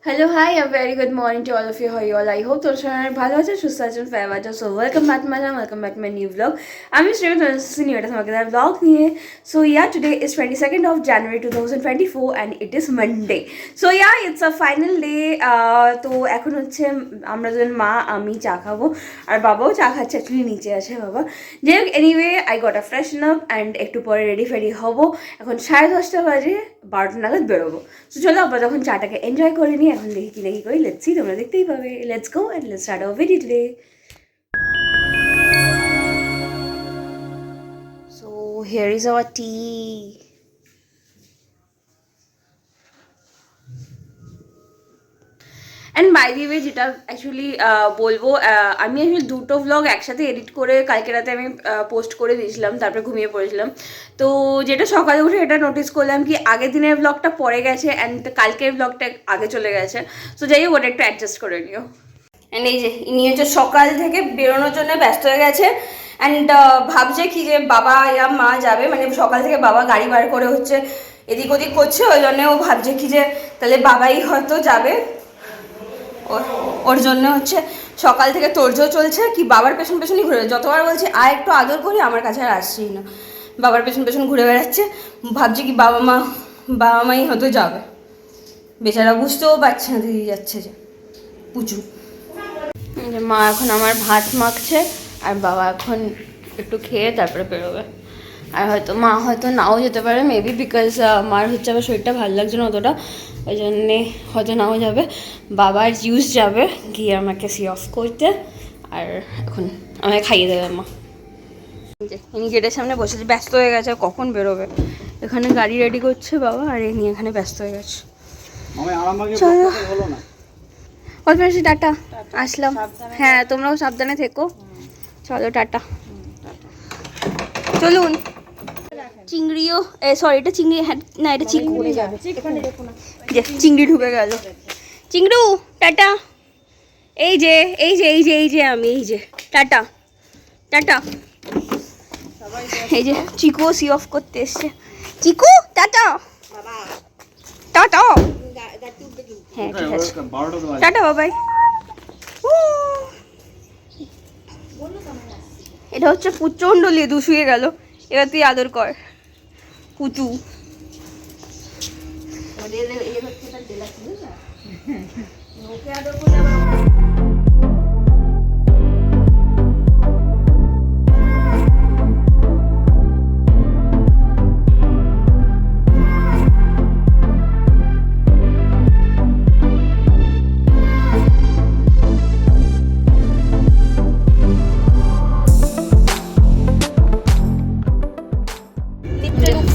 Hello, hi, a very good morning to all of you. How are you all? I hope তোর সবাই ভালো আছে, সুস্থ আছেন, ফাইভ আছে। So welcome back my channel, welcome back my new blog. আমি Shreya new একটা তোমাকে ব্লগ নিয়ে। So yeah, today is 22nd of January 2024 and it is Monday. So yeah, it's a final day. তো এখন হচ্ছে আমরা দুজন মা আমি চা খাবো আর বাবাও চা খাচ্ছে, অ্যাকচুয়ালি নিচে আছে বাবা। যাই হোক, anyway I got a ফ্রেশন up and একটু পরে রেডি ফেডি হবো। এখন 10:30 বাজে, 12টা নাগাদ বেরোবো। তো চলো আবার যখন চাটাকে এনজয় করে নিই, এখন দেখি কি দেখি করি, লেটস সি, তোমরা দেখতেই পাবে। Let's go and let's start our video today. So here is our tea. And by the way, যেটা অ্যাকচুয়ালি বলবো, আমি অ্যাকচুয়ালি দুটো ভ্লগ একসাথে এডিট করে কালকে রাতে আমি পোস্ট করে দিয়েছিলাম, তারপরে ঘুমিয়ে পড়েছিলাম। তো যেটা সকালে উঠে এটা নোটিস করলাম কি আগের দিনের ভ্লগটা পরে গেছে অ্যান্ড কালকের ভ্লগটা আগে চলে গেছে। সো যাই হোক, ওটা একটু অ্যাডজাস্ট করে নিও। অ্যান্ড এই যে ইনি হচ্ছে সকাল থেকে বেরোনোর জন্য ব্যস্ত হয়ে গেছে অ্যান্ড ভাবছে কি যে বাবা ইয়া মা যাবে, মানে সকাল থেকে বাবা গাড়ি বার করে হচ্ছে এদিক ওদিক করছে, ওই জন্য ও ভাবছে কি যে তাহলে বাবাই হয়তো যাবে। ওর জন্য হচ্ছে সকাল থেকে তোড়জোড় চলছে কি বাবার পেছন পেছনই ঘুরে, যতবার বলছে আর একটু আদর করি, আমার কাছে আর আসছেই না, বাবার পেছন পেছন ঘুরে বেড়াচ্ছে। ভাবছে কি বাবা মাই হয়তো যাবে, বেচারা বুঝতেও পারছে না দিদি যাচ্ছে যে পুচু। মা এখন আমার ভাত মাখছে আর বাবা এখন একটু খেয়ে তারপরে বেরোবে। আর হয়তো মা হয়তো নাও যেতে পারে, মেবি, বিকজ মার হচ্ছে আবার শরীরটা ভালো লাগছে না অতটা, ওই জন্যে হয়তো নাও যাবে। বাবার জিউস যাবে গিয়ে আমাকে সি অফ করতে, আর এখন আমাকে খাইয়ে দেবে মা। ইনি গেটের সামনে বসেছে, ব্যস্ত হয়ে গেছে, কখন বেরোবে। এখানে গাড়ি রেডি করছে বাবা, আর এ নিয়ে এখানে ব্যস্ত হয়ে গেছে। চলো অল্প বেশি, টাটা, আসলাম। হ্যাঁ, তোমরাও সাবধানে থেকো। চলো টাটা, চলুন। চিংড়িও, সরি এটা চিংড়ি, হ্যাঁ না এটা চিংড়ি, চিংড়ি ঢুকে গেল। চিংড়ু টাটা। এই যে এই যে এই যে এই যে আমি, এই যে টাটা টাটা। এই যে চিকু সি অফ করতে এসছে। চিকু টাটা টাটা। হ্যাঁ ঠিক আছে, টাটা বাবাই। এটা হচ্ছে প্রচণ্ড লেদু শুয়ে গেল, এবার তুই আদর কর পুচু।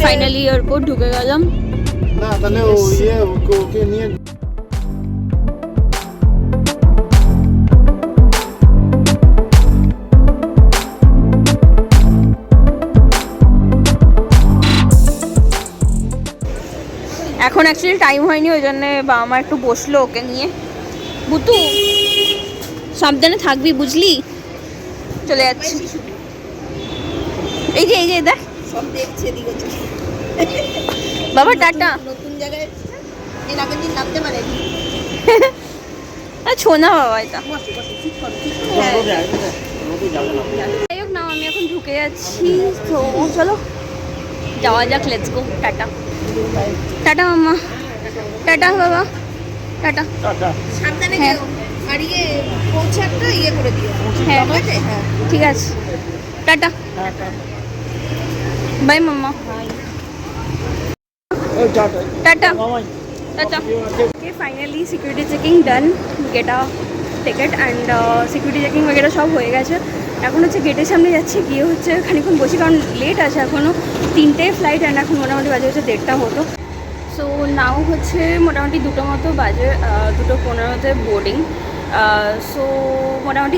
ফাইনালি এয়ারপোর্ট ঢুকে গেলাম। না তাহলে ও ওকে নিয়ে এখন অ্যাকচুয়ালি টাইম হয়নি, ওই জন্য বাবা মা একটু বসলো ওকে নিয়ে। বুতু সাবধানে থাকবি বুঝলি, চলে যাচ্ছি। এই যে এই যে দেখ সব দেখছে দিকে বাবা টাটা। নতুন জায়গায় আগের দিন নামতে পারে ছোনা বাবা এটা। যাই হোক না, আমি এখন ঢুকে যাচ্ছি, তো চলো যাওয়া যাক, let's go. Tata tata mamma, tata বাবা, টাটা। সাবধানে হ্যাঁ। যেও, আর পৌঁছে একটা করে দিও। হ্যাঁ হ্যাঁ ঠিক আছে, tata bye mamma, tata tata. Okay, finally security checking done, get a ticket and security checking वगैरह সব হয়ে গেছে। এখন হচ্ছে গেটের সামনে যাচ্ছি, গিয়ে হচ্ছে খানিক্ষণ বসি, কারণ লেট আছে এখনও, 3টে ফ্লাইট অ্যান্ড এখন মোটামুটি বাজে হচ্ছে 1:30 মতো। সো নাও হচ্ছে মোটামুটি 2টো মতো বাজে, 2:15-তে বোর্ডিং। সো মোটামুটি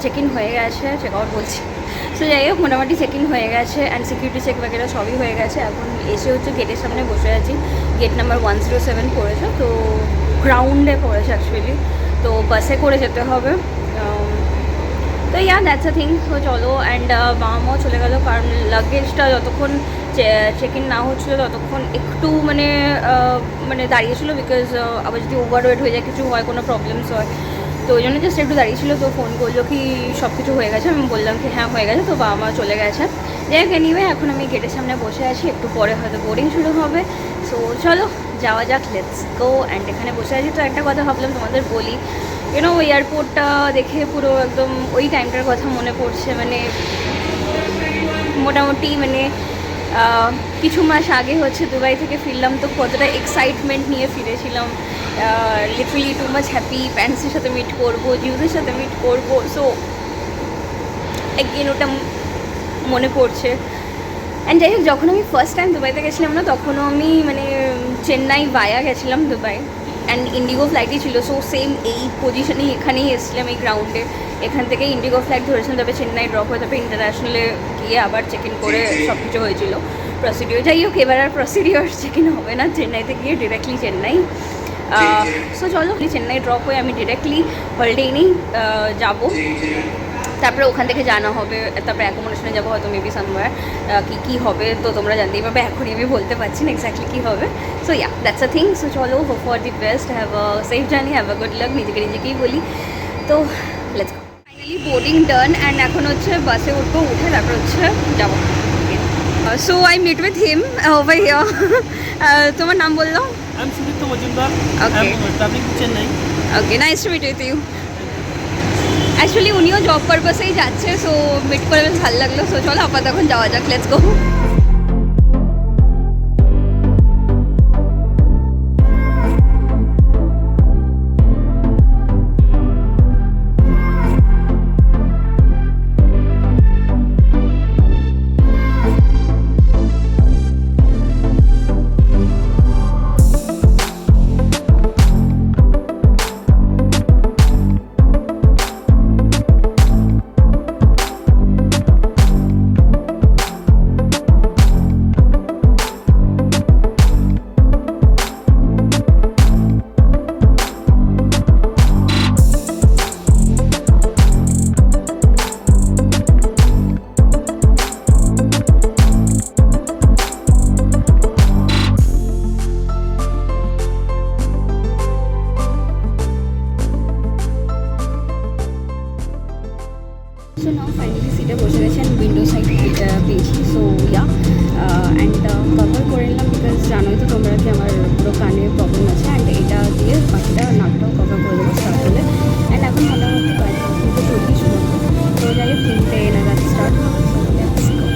চেক ইন হয়ে গেছে, চেক আউট বলছি। সো যাই হোক, মোটামুটি চেক ইন হয়ে গেছে অ্যান্ড সিকিউরিটি চেক वगैरह সবই হয়ে গেছে। এখন এসে হচ্ছে গেটের সামনে বসে আছি, গেট নাম্বার 107 পড়েছে, তো গ্রাউন্ডে পড়েছে অ্যাকচুয়ালি, তো বাসে করে যেতে হবে। তো ইয়া দ্যাটস আ থিং। তো চলো, অ্যান্ড বাবা মাও চলে গেলো, কারণ লাগেজটা যতক্ষণ চেক ইন না হচ্ছিলো ততক্ষণ একটু মানে দাঁড়িয়েছিল, বিকজ আবার যদি ওভারওয়েট হয়ে যায়, কিছু হয়, কোনো প্রবলেমস হয়, তো ওই জন্য জাস্ট একটু দাঁড়িয়েছিল। তো ফোন করলো কি সব কিছু হয়ে গেছে, আমি বললাম কি হ্যাঁ হয়ে গেছে, তো বাবা মা চলে গেছে। যাই হোক, এনিওয়ে এখন আমি গেটের সামনে বসে আছি, একটু পরে হয়তো বোর্ডিং শুরু হবে। সো চলো যাওয়া যাক, লেটস গো। অ্যান্ড এখানে বসে আছি, তো একটা কথা ভাবলাম তোমাদের বলি, ইউনো এয়ারপোর্টটা দেখে পুরো একদম ওই টাইমটার কথা মনে পড়ছে। মানে মোটামুটি কিছু মাস আগে হচ্ছে দুবাই থেকে ফিরলাম, তো কতটা এক্সাইটমেন্ট নিয়ে ফিরেছিলাম, লিটারালি টু মাচ হ্যাপি। প্যারেন্টসের সাথে মিট করবো, জিউদের সাথে মিট করবো, সো এগেন ওটা মনে পড়ছে। অ্যান্ড যাই হোক, যখন আমি ফার্স্ট টাইম দুবাইতে গেছিলাম না, তখনও আমি চেন্নাই ভায়া গেছিলাম দুবাই, অ্যান্ড ইন্ডিগো ফ্লাইটই ছিল। সো সেম এই পজিশনেই এখানেই এসেছিলাম, এই গ্রাউন্ডে। এখান থেকে ইন্ডিগো ফ্লাইট ধরেছিলাম, তবে চেন্নাই ড্রপ হয়ে তারপরে ইন্টারন্যাশনালে গিয়ে আবার চেক ইন করে সব কিছু হয়েছিল প্রসিডিওর। যাই হোক, এবার আর প্রসিডিওর চেক ইন হবে না, চেন্নাইতে গিয়ে ডিরেক্টলি চেন্নাই। সো চলো, চেন্নাই ড্রপ হয়ে আমি ডিরেক্টলি হলিডে ইনেই যাবো, তারপরে ওখান থেকে জানা হবে, তারপরে অ্যাকোমোডেশনে যাবো হয়তো, মেবি সামওয়্যার। কী হবে তো তোমরা জানতেই পারবে, এখনই আমি বলতে পারছি না এক্স্যাক্টলি কী হবে। So yeah, that's a thing. So চলো, hope for the best, have a safe journey, have a good luck, নিজেকেই বলি। তো let's go. Finally boarding done, and এখন হচ্ছে বাসে উঠবো, উঠে তারপর হচ্ছে যাবো। So I meet with him over here. তোমার নাম বললো? I'm Sudipto Majumdar. Okay. I'm traveling to Chennai. Okay, nice to meet with you. Actually উনিও জব পারপাসেই যাচ্ছে, সো মিট করে বেশ ভালো লাগলো। সো চলো আপাতত এখন যাওয়া যাক, let's go. So now finally সিটে বসে গেছেন, উইন্ডো সাইড পেয়েছি। সো ইয়া, অ্যান্ড কভার করে নিলাম, বিকজ জানোই তো তোমরা কি আমার পুরো কানে প্রবলেম আছে, অ্যান্ড এটা দিয়ে বাকিটা নাকটাও কভার করে দেবো স্টার্ট হলে। অ্যান্ড এখন মোটামুটি বাজে কিন্তু চলতেই শুরু হবে, তো যাই হোক 3টে নাগাদ স্টার্ট হবে। So let's go.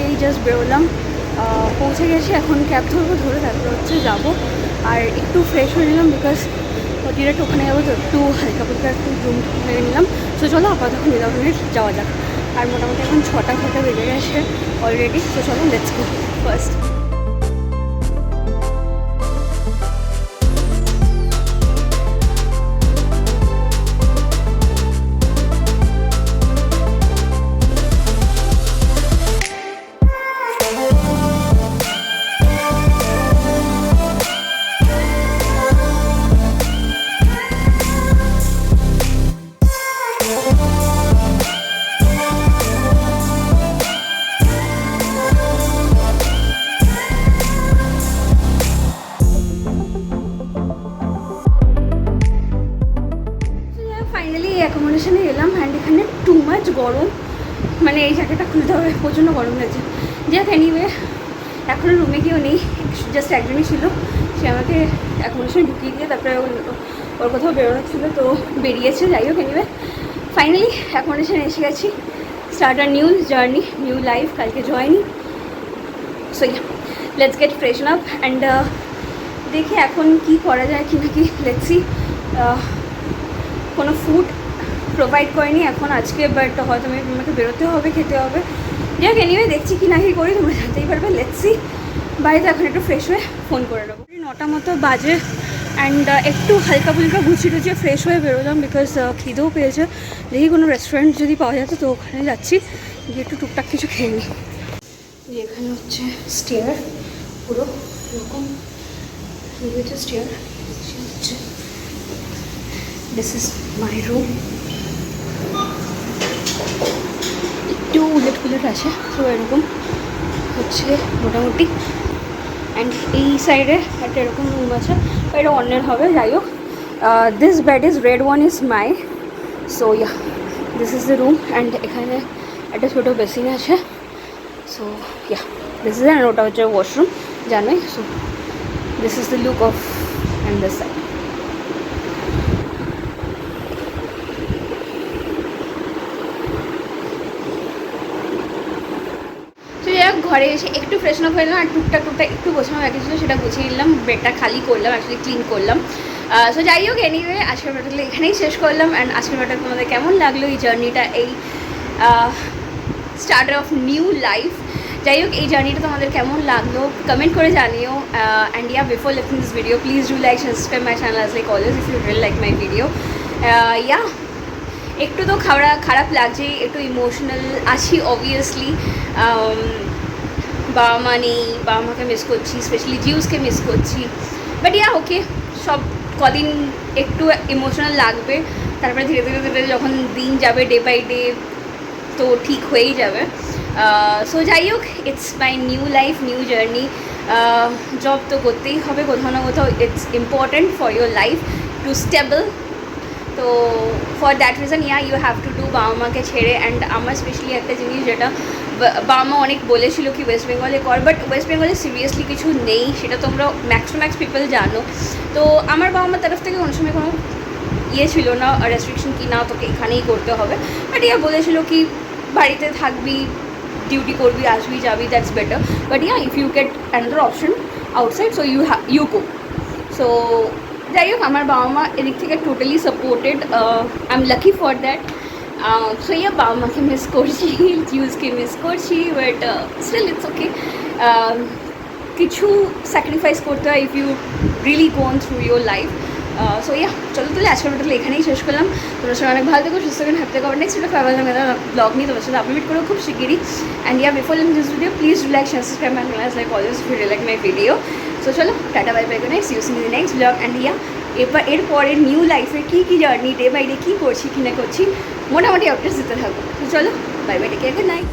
এই জাস্ট বেরোলাম, পৌঁছে গেছি। এখন ক্যাব ধরবো, ধরে তারপর হচ্ছে যাবো। আর একটু ফ্রেশ হয়ে নিলাম বিকজ ডিরেক্ট ওখানে যাবো, তো একটু হালকা ফুলকা একটু রুম হয়ে নিলাম। তো চলো আপাতত নিলামে যাওয়া যাক। আর মোটামুটি এখন 6টা বেজে গেছে অলরেডি। তো চলো লেটস গো ফার্স্ট। ফাইনালি অ্যাকোমোডেশনে এলাম অ্যান্ড এখানে টু মাচ গরম, মানে এই জ্যাকেটটা খুলতে হবে, প্রচণ্ড গরম লাগছে। যাক এনিওয়ে এখনও রুমে কেউ নেই, জাস্ট একজনই ছিল, সে আমাকে অ্যাকোমোডেশনে ঢুকিয়ে দিয়ে তারপরে ওর কোথাও বেরোনো ছিল তো বেরিয়েছে। যাই হোক এনিওয়ে ফাইনালি অ্যাকোমোডেশনে এসে গেছি। Start a new journey, new life, কালকে joining. So yeah let's get freshen up and দেখি এখন কি করা যায় কি নাকি। Let's see. কোনো ফুড প্রোভাইড করেনি এখন আজকে, বাট হয়তো আমাকে বেরোতে হবে, খেতে হবে। যাক এনিওয়ে দেখছি কি না কি করি, তোমরা জানতেই পারবে। Let's see. বাড়িতে এখন একটু ফ্রেশ হয়ে ফোন করে নেবো। 9টা মতো বাজে অ্যান্ড একটু হালকা ফুলকা গুছিয়ে ফ্রেশ হয়ে বেরোলাম বিকজ খিদেও পেয়েছে। দেখি কোনো রেস্টুরেন্ট যদি পাওয়া যেত তো ওখানে যাচ্ছি, গিয়ে একটু টুকটাক কিছু খেয়ে নিই। এখানে হচ্ছে স্টেয়ার, পুরো এরকম হচ্ছে স্টেয়ার। হচ্ছে দিস ইজ মাই রুম। একটু উলেট আছে, তো এরকম হচ্ছে মোটামুটি। অ্যান্ড এই সাইডে একটা এরকম রুম আছে, এটা অন্যের হবে। যাই হোক this bed is red, one is my. So yeah this is the room and এখানে একটা ছোটো বেসিন আছে। সো ইয়া দিস ইজ, ওটা হচ্ছে ওয়াশরুম জানোই। So this is the look of and this side. ঘরে এসে একটু ফ্রেশন আপ হয়ে গেলাম আর টুকটাক একটু গোছানো বাকি ছিল, সেটা গুছিয়ে নিলাম। বেডটা খালি করলাম, অ্যাকচুয়ালি ক্লিন করলাম। সো যাই হোক এনিওয়ে আজকের ব্যাটারগুলো এখানেই শেষ করলাম। অ্যান্ড আজকের ব্যাটার তোমাদের কেমন লাগলো এই জার্নিটা, এই স্টার্টার অফ নিউ লাইফ। যাই হোক এই জার্নিটা তোমাদের কেমন লাগলো কমেন্ট করে জানিও। And yeah before leaving this video please do like subscribe my channel as like always if you really like my video. Yeah একটু তো খারাপ লাগছেই, একটু ইমোশনাল আছি অবভিয়াসলি। বাবা মা নেই, বাবা মাকে মিস করছি, স্পেশালি জিউসকে মিস করছি। বাট ইয়া ওকে, সব কদিন একটু ইমোশনাল লাগবে, তারপরে ধীরে ধীরে যখন দিন যাবে ডে বাই ডে তো ঠিক হয়েই যাবে। সো যাই হোক it's my new life, new journey. Job তো করতেই হবে কোথাও না কোথাও, it's important for your life to stable. তো for that reason yeah you have to do বাবা মাকে ছেড়ে। অ্যান্ড আমার স্পেশালি একটা জিনিস যেটা বাবা মা অনেক বলেছিল কি ওয়েস্ট বেঙ্গলে কর, বাট ওয়েস্ট বেঙ্গলে সিরিয়াসলি কিছু নেই, সেটা তোমরা ম্যাক্স টু ম্যাক্স পিপল জানো। তো আমার বাবা মার তরফ থেকে কোনো সময় কোনো ছিল না রেস্ট্রিকশন কি না তোকে এখানেই করতে হবে, বাট ইয়া বলেছিল কি বাড়িতে থাকবি, ডিউটি করবি, আসবি যাবি, that's better. But yeah if you get another option outside so you go. So যাই হোক আমার বাবা মা এদিক থেকে totally supported, I am lucky for that. So yeah বাবা মাকে মিস করছি, জিউসকে মিস করছি, বাট স্টিল ইটস ওকে। কিছু স্যাক্রিফাইস করতে হয় if you really gone through your life. So yeah চলো তাহলে আজকের ভিডিওটা এখানেই শেষ করলাম। তোমার সঙ্গে অনেক ভালো থেকো, সুস্থ থাকেন, হ্যাপি থাকো। নেক্সট ভিডিও ফাইভার ব্লগ নিয়ে তোমার সাথে আপলোড করো খুব শিগগিরই। And yeah before leaving this video please do like subscribe my channel like always if you like my video. So চলো ta-ta bye bye, good night, see you in the next blog. And yeah এরপরে new লাইফে কী journey day by day কী করছি কী না করছি মোটামুটি আপডেটস দিতে থাকবো। তো চলো bye bye, take care, good night.